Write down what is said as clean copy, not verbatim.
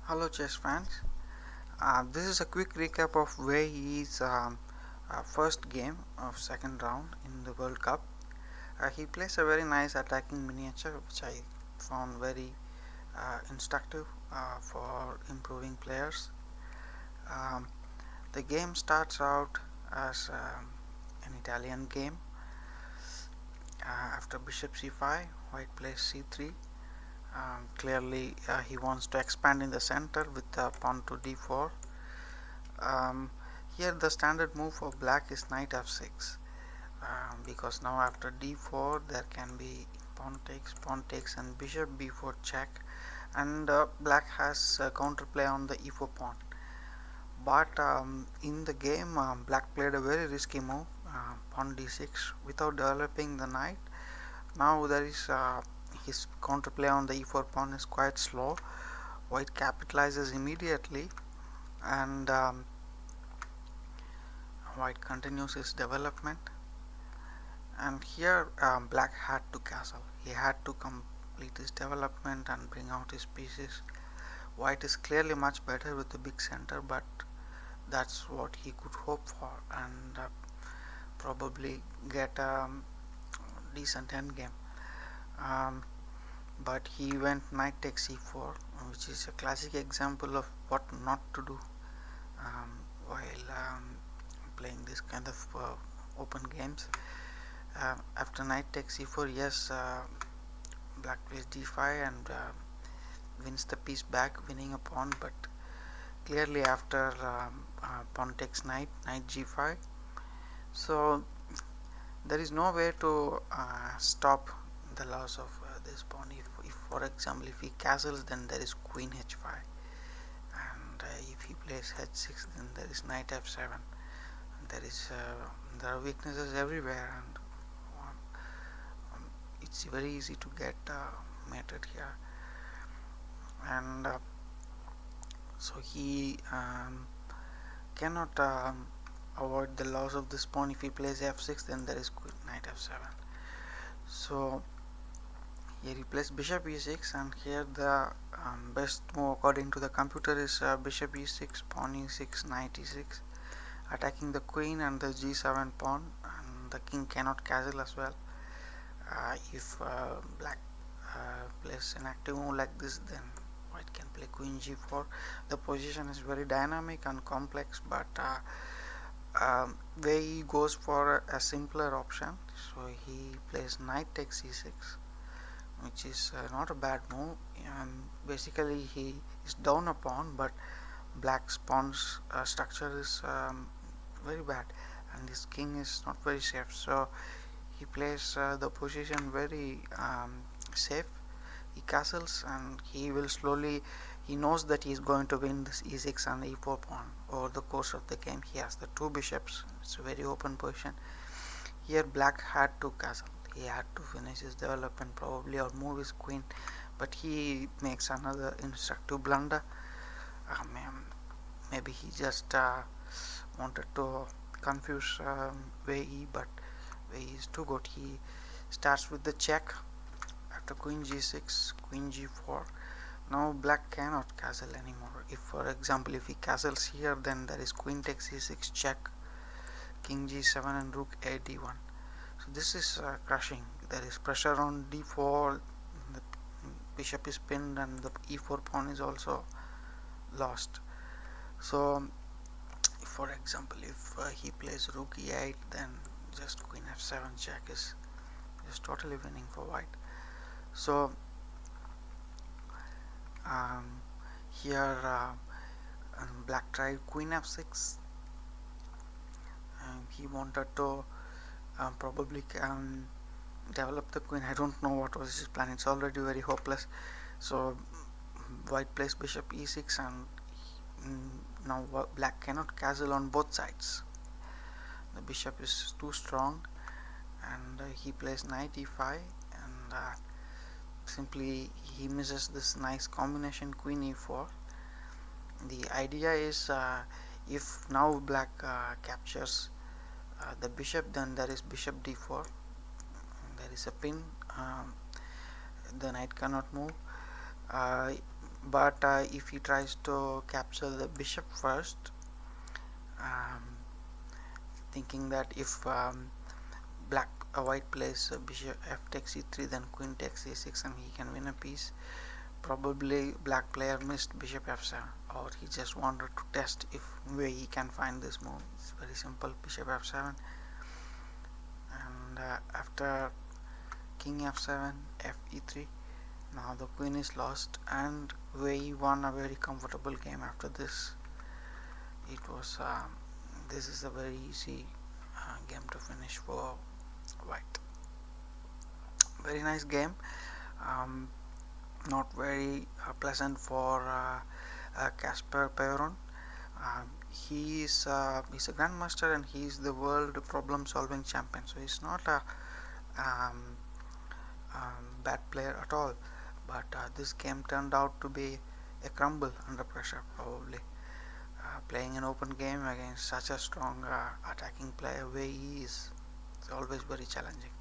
Hello chess fans. This is a quick recap of Wei Yi's first game of second round in the World Cup. He plays a very nice attacking miniature which I found very instructive for improving players. Um, the game starts out as an Italian game. After bishop c5, white plays c3. Clearly he wants to expand in the center with the pawn to d4. Um, Here the standard move for black is knight f6, because now after d4 there can be pawn takes and bishop b4 check, and black has counterplay on the e4 pawn. But in the game black played a very risky move, pawn d6, without developing the knight. Now there is his counterplay on the e4 pawn is quite slow. White capitalizes immediately, and white continues his development. And here black had to castle. He had to complete his development and bring out his pieces. White is clearly much better with the big center, but that's what he could hope for, and probably get a decent endgame. um, but he went knight takes e4, which is a classic example of what not to do while playing this kind of open games. After knight takes e4, yes, black plays d5 and wins the piece back, winning a pawn. But clearly after pawn takes knight, knight g5, so there is no way to stop the loss of this pawn. If for example if he castles, then there is queen h5, and if he plays h6, then there is knight f7. There are weaknesses everywhere, and it's very easy to get mated here. And so he cannot avoid the loss of this pawn. If he plays f6, then there is knight f7. So here he plays bishop e6, and here the best move according to the computer is bishop e6, pawn e6, knight e6, attacking the queen and the g7 pawn, and the king cannot castle as well. If black plays an active move like this, then white can play queen g4. The position is very dynamic and complex, but Wei Yi goes for a simpler option. So he plays knight takes e6, which is not a bad move. Basically he is down a pawn, but black's pawn's structure is very bad, and his king is not very safe. So he plays the position very safe. He castles, and he will slowly, he knows that he is going to win this e6 and e4 pawn over the course of the game. He has the two bishops. It's a very open position. Here black had to castle. He had to finish his development probably, or move his queen, but he makes another instructive blunder. Maybe he just wanted to confuse Wei Yi, but Wei Yi is too good. He starts with the check after queen g6, queen g4. Now black cannot castle anymore. If for example if he castles here, then there is queen takes e6 check, king g7 and rook a d1. So this is crushing. There is pressure on d4, the bishop is pinned, and the e4 pawn is also lost. So for example if he plays rook e8, then just queen f7 check is just totally winning for white. So here black tried queen f6, and he wanted to probably develop the queen. I don't know what was his plan. It's already very hopeless. So white plays bishop e6, and now black cannot castle on both sides. The bishop is too strong, and he plays knight e5, and simply he misses this nice combination queen e4. The idea is if now black captures the bishop, then there is bishop d4. There is a pin. The knight cannot move. but if he tries to capture the bishop first, um, thinking that if white plays bishop f takes e3, then queen takes e6 and he can win a piece. Probably black player missed bishop f7, or he just wanted to test if Wei Yi can find this move. It's very simple, bishop f7, and after king f7, f e3. Now the queen is lost, and Wei Yi won a very comfortable game after this. It was this is a very easy game to finish for white. Very nice game. Um, Not very pleasant for Kasper Peyron. He's a grandmaster and he's the world problem-solving champion. So he's not a um, bad player at all. But this game turned out to be a crumble under pressure, probably. Playing an open game against such a strong attacking player, Wei Yi is always very challenging.